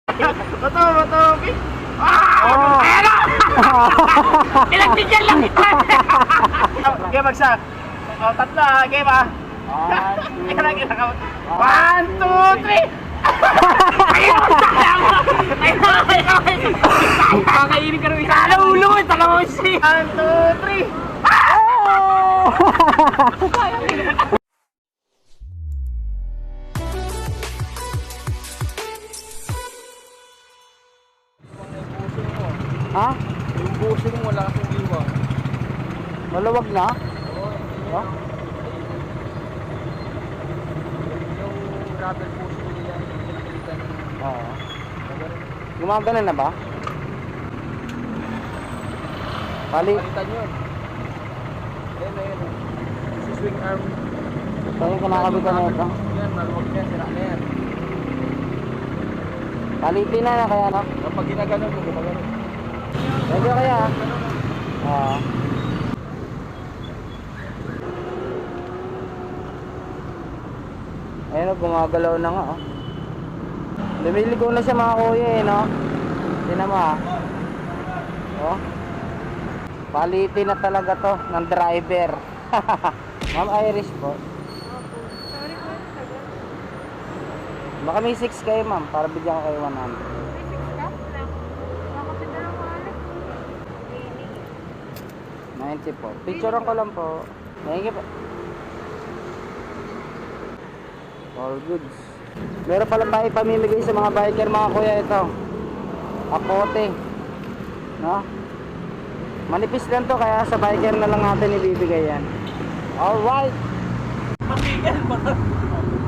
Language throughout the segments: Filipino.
Bato. Ayan na! Pinagbigyan lang ito. Okay, bagsak. O, tatlo ha. Game ha. 1, 2, 3. Kakainin ka rin isa. Ano ulo mo? Talaga mo siya. 1, 2, 3. Ha? Yung buso mo wala kasing liwa. Malawag na? Ha? Yung rubber buso nila yung pinakita ng Oo. Gumagana na ba? palitan yun. Ayun. Si swing arm. Tayo kinakabitan na ito. Yan, maluwag na yan, sira na yan. Palitin na kaya no? Kapag ginaganon mo, gumagano. Pwede kaya? Oo. Ayun o, gumagalaw na nga oh. Lumiligaw na siya mga kuya eh no? Tingnan mo ah. Oh. Palitin na talaga to ng driver. Ma'am Irish po. Baka may 6 kayo ma'am, para bigyan ko kayo 100. 90 po. Picturean ko lang po. Thank you po. All goods. Meron palang tayo pamimigay sa mga biker mga kuya ito. Apote. No? Manipis lang to kaya sa biker na lang natin ibibigay yan. Alright. Matigil ba?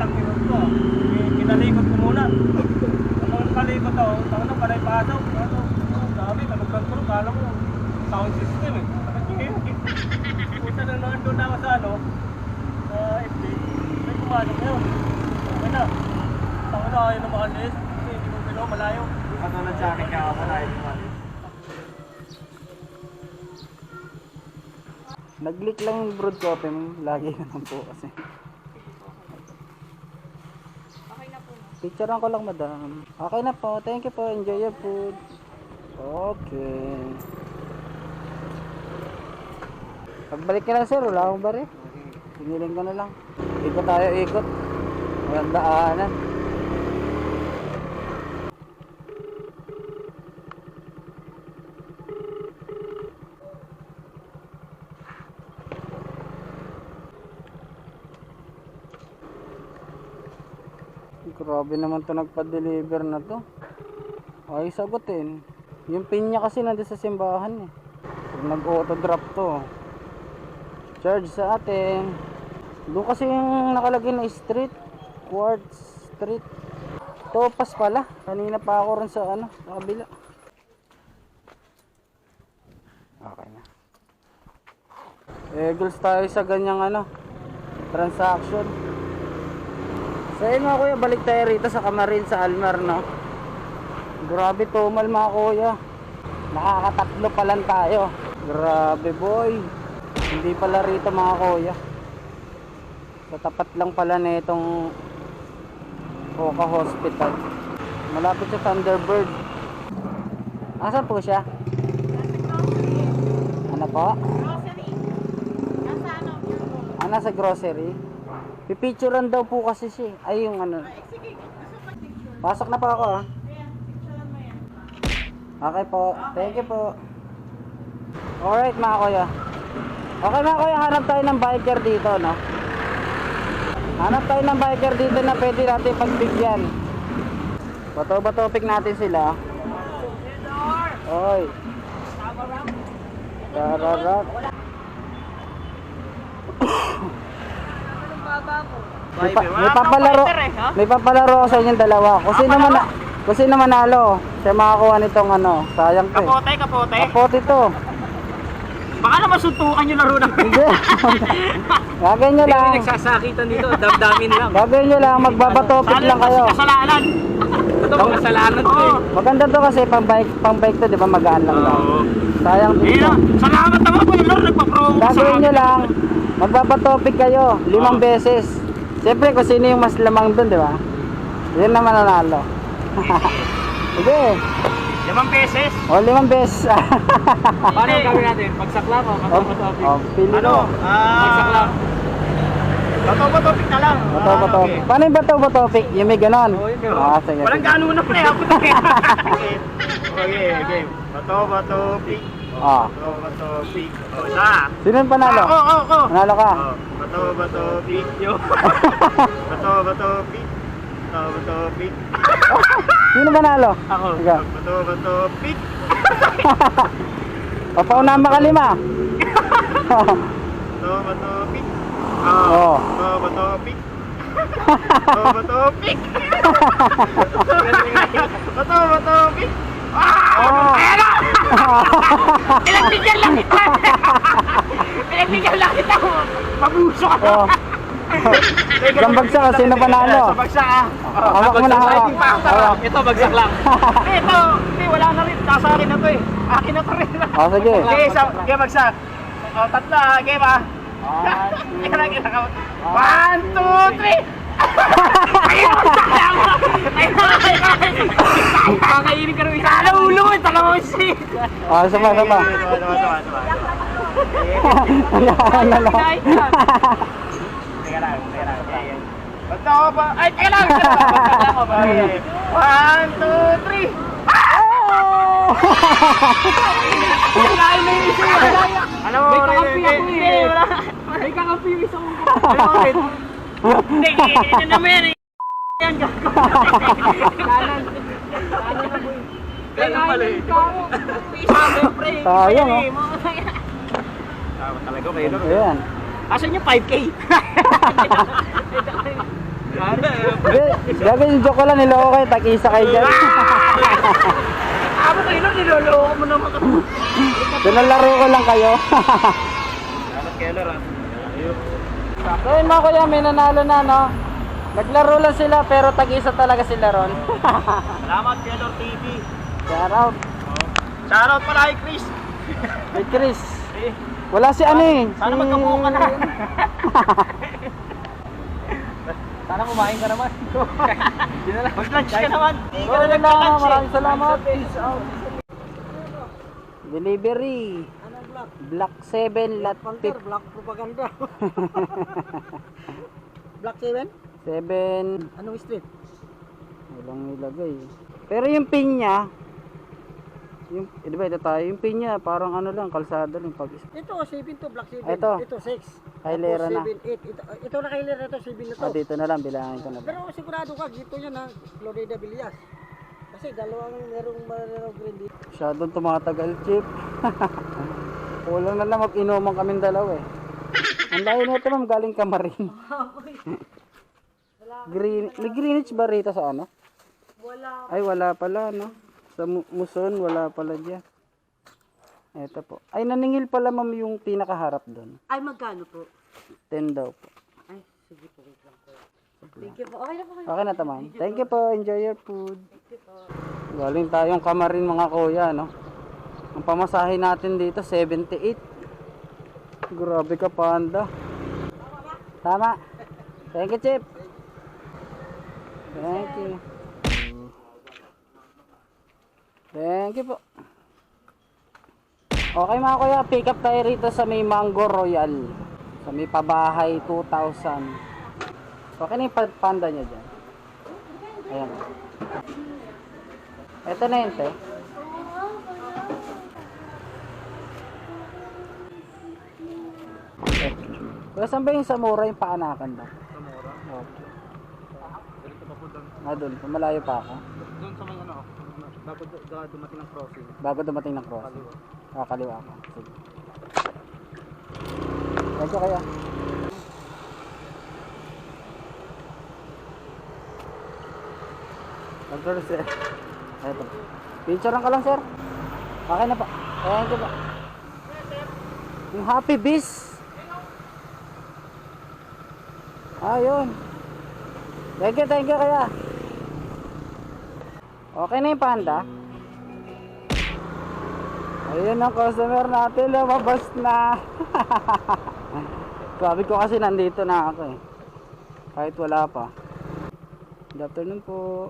Tangin ko. Kinalikot ko muna. Ang nakalikot ako, tangan na panay pasok. Dami, kanong-kanong, kala mo. Sound system eh. Puta na naman doon ako sa ano. Sa FB. May kumano ngayon. Okay na. Tangan na ayaw na makalis. Kasi hindi mo pino, malayo. Katulad sa akin ka, malayo makalis. Nag-leak lang yung brood coffee mo. Lagi naman po kasi. Okay na po. Picturean ko lang madam. Okay na po. Thank you po. Enjoy your food. Okay. Pagbalik ka lang sir. Wala akong bari. Piniling ka na lang. Ikot tayo ikot. Walang daanan. Grabe naman to nagpa-deliver na to. Ay sagutin. Yung pin niya kasi nandun sa simbahan eh. Pag nag-auto drop to. Charge sa atin. Doon kasi yung nakalagay na street. Quartz Street. Topas pala. Kanina pa ako rin sa ano, sa kabila. Okay na. Eagles tayo sa ganyang ano, transaction. So yun mga kuya, balik tayo rito sa Kamarin sa Almar no. Grabe tumal mga kuya. Nakakatatlo pa lang tayo. Grabe boy. Hindi pala rito mga kuya. Sa tapat lang pala na itong Oka Hospital. Malapit sa Thunderbird. Asan po siya? Ano po? Grocery. Nasa ano? Ah, nasa grocery. Pipicturean daw po kasi siya. Ay yung ano. Sige, gusto pa picture. Pasok na pa ako ah. Ayan, picturean mo yan. Okay po. Thank you po. Alright mga kuya. Okay mga kuya, hanap tayo ng biker dito no. Hanap tayo ng biker dito na pwede natin pagbigyan. Bato-bato pick natin sila. Oy. Tararat. May papalaro. May papalaro ako sa inyong dalawa. Kung sino manalo, siya makakuha nitong ano. Sayang to eh. Kapote. Kapote to. Baka naman suntukan yung laro na. Hindi. Gagawin nyo lang. Nagsasakitan dito, damdamin lang. Gagawin nyo lang. Magbabatopic lang kayo. Kasalanan. Ito mga kasalanan to eh. Maganda to kasi pang bike to, di ba? Magaan lang daw. Sayang dito. Salamat naman po yung Lord, nagpa-promo sa Gagawin akin. nyo lang. Magbabatopic kayo. 5 beses. Siyempre kung sino yung mas lamang dun, di ba? Yun naman nanalo. Sige. 5 pesos. O, 5 beses. Paano ang gawin natin? Bagsak lang o? Bato-bato. O, pili Ano? mo. Bagsak lang. Bato-bato pick na lang. Bato-bato. Okay. Paano yung bato-bato pick? Yung may ganon? Oo, yun, Sige. Walang sige. gaano na pre. Ako na eh. Okay, okay. Bato-bato pick. Ah. Bato-bato pick. O, isa. Sino yung panalo? Oo. Panalo ka? Oh, bato-bato pick. Yo. Bato-bato pick. Bato-bato pick. Sino panalo? Ako. Ikaw. Bato-bato pick. O, paunahan makalima. Bato-bato pick. Oo. Bato-bato pick. Bato-bato pick. Bato-bato pick. Oh. Pinagbigyan lang kita. Pinagbigyan lang kita. Mabuso ka. Oh. Isang bagsak, sino panalo? Sa bagsak ah. Hawak mo na hawak. Hawak. Ito, bagsak lang. Ito, hindi, wala na rin. Nasa akin na to eh. Akin na to rin. O, sige. Okay, okay, bagsak. O, tatlo ah. Game ah. 1, 2, 3. Ayun, Kakainin ka rin isa. Kala ulo eh, talaga ko si. O, sama. Ayan na lang. Teka lang. Bato ako ba? Ay, teka lang. Bagsak lang ako. 1, 2, 3. Lain na yung isa. Alam mo, May kakampi ako hindi, eh. wala. May kakampi yung isang Hindi, ito naman yan. Yan, gago. kanan. Kanan na boy. Ganun pala eh. Sabi, pre. Sayang, oh. Talaga kayo doon. Ayan. Asan yung 5K? Gagawin yung joke ko lang, niloko kayo, tag-isa kayo dyan. Amo kayo doon, niloloko mo naman kasi. Pinalaro ko lang kayo. Salamat kayo, Lora. So yun mga kuya, may nanalo na, no? Naglaro lang sila, pero tag-isa talaga sila ron. Salamat kayo, Lord TV. Shout out. Shoutout pala kay Chris. Hey Chris. Wala si ano eh. Sana magkabuo ka na. Sana kumain ka naman. Mag-lunch ka naman. Hindi ka na Wala na, nagka-lunch eh. maraming salamat. Peace out. Delivery. Block 7, lot 50. Black propaganda. Black 7? 7. Anong street? Walang nilagay. Pero yung pin niya, yung, di ba ito tayo, yung pin niya, parang ano lang, kalsada lang. Pag Ito, 7 to, black 7. Ito. Ito, 6. Kailera na. 7, 8. Ito na kailera ito, 7 na to. dito na lang, bilangin ko na ba. Pero sigurado ka, dito yan ha, Florida Villas. Kasi dalawang merong maranaw green dito. Masyadong tumatagal, Chip. Kulang na lang mag-inuman kaming dalawa eh. Ang layo na ito, ma'am, galing Kamarin. May Greenwich ba rito sa ano? Wala. Ay, wala pala, no? Sa Muson, wala pala dyan. Eto po. Ay, naningil pala, ma'am, yung pinakaharap doon. Ay, magkano po? 10 daw po. Ay, sige po, wait lang po. Thank you po. Okay na po kayo. Okay na to, ma'am. Thank you po. Enjoy your food. Galing tayong Kamarin, mga kuya, no? Ang pamasahe natin dito, 78. Grabe ka, panda. Tama. Thank you, Chip. Thank you. Thank you po. Okay mga kuya, pick up tayo rito sa may Mango Royal. Sa may Pabahay 2000. Okay na yung panda niya dyan. Ayan. Ito na yun, te. Kaya saan ba yung Samura yung paanakan ba? Samora? Okay. Dito pa po doon. Doon. Malayo pa ako. Doon sa may ano, bago dumating ng crossing. Bago dumating ng cross. Kaliwa. Kaliwa ako. Sige. Thank you kaya. Magkano sir? Eto. Picturean ka lang sir. Okay na pa. Thank you pa. Yung Happy Bees. Ayun. Thank you kaya. Okay na yung panda. Ayun ang customer natin, lumabas na. Sabi ko kasi nandito na ako eh. Kahit wala pa. Good afternoon po.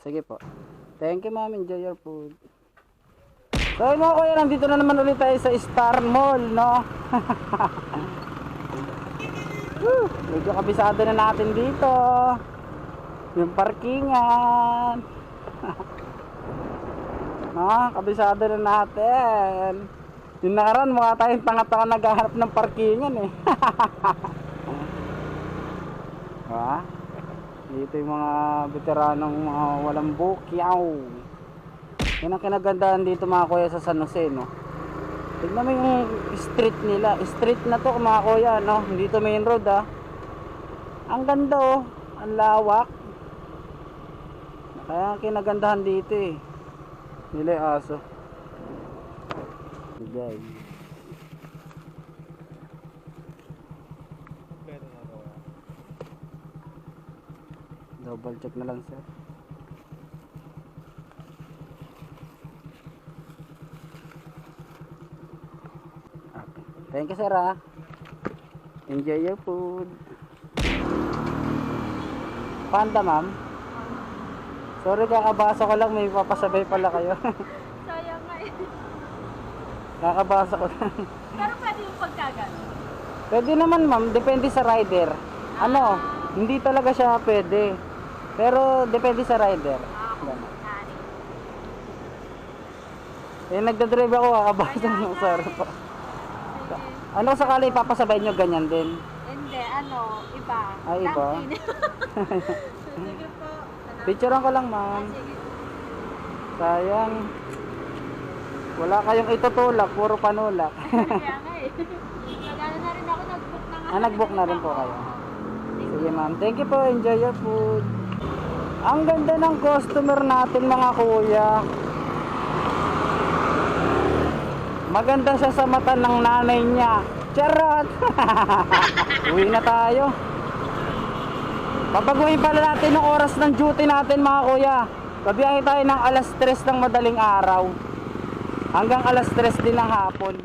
Sige po. Thank you ma'am, enjoy your food. So yun mga kuya, nandito na naman ulit tayo sa Star Mall, no? Woo! Medyo kabisado na natin dito. Yung parkingan. Kabisado na natin. Yung nakaraan, mukha tayong tanga-tanga naghahanap ng parkingan eh. Dito yung mga veteranong mga walang bukyaw. Yan ang kinagandahan dito mga kuya sa San Jose, no? Tignan mo yung street nila. Street na to mga kuya, no? Hindi to main road, ah. Ang ganda, oh. Ang lawak. Kaya ang kinagandahan dito, eh. Nila yung aso. Bigay. Double check na lang, sir. Okay. Thank you, sir, ah. Enjoy your food. Panda, ma'am. Sorry, kakabasa ko lang. May papasabay pala kayo. Sayang nga eh. Kakabasa ko lang. Pero pwede yung pagkagat. Pwede naman, ma'am. Depende sa rider. Ano, hindi talaga siya pwede. Pero depende sa rider. Ganun. Eh, nagdadrive ako, kakabasa mo. Sorry po. Ano sakali ipapasabay nyo, ganyan din? Hindi, iba. Ay, iba? Sige po. Picturean ko lang, ma'am. Sige. Sayang. Wala kayong itutulak, puro panulak. Kaya nga eh. Nag-ano na rin ako, nag-book na nga. Nag-book na rin po kayo. Sige, ma'am. Thank you po. Enjoy your food. Ang ganda ng customer natin, mga kuya. Maganda siya sa mata ng nanay niya. Charot! Uwi na tayo. Babaguhin pala natin yung oras ng duty natin, mga kuya. Babiyahe tayo ng alas 3 ng madaling araw hanggang alas 3 din ng hapon.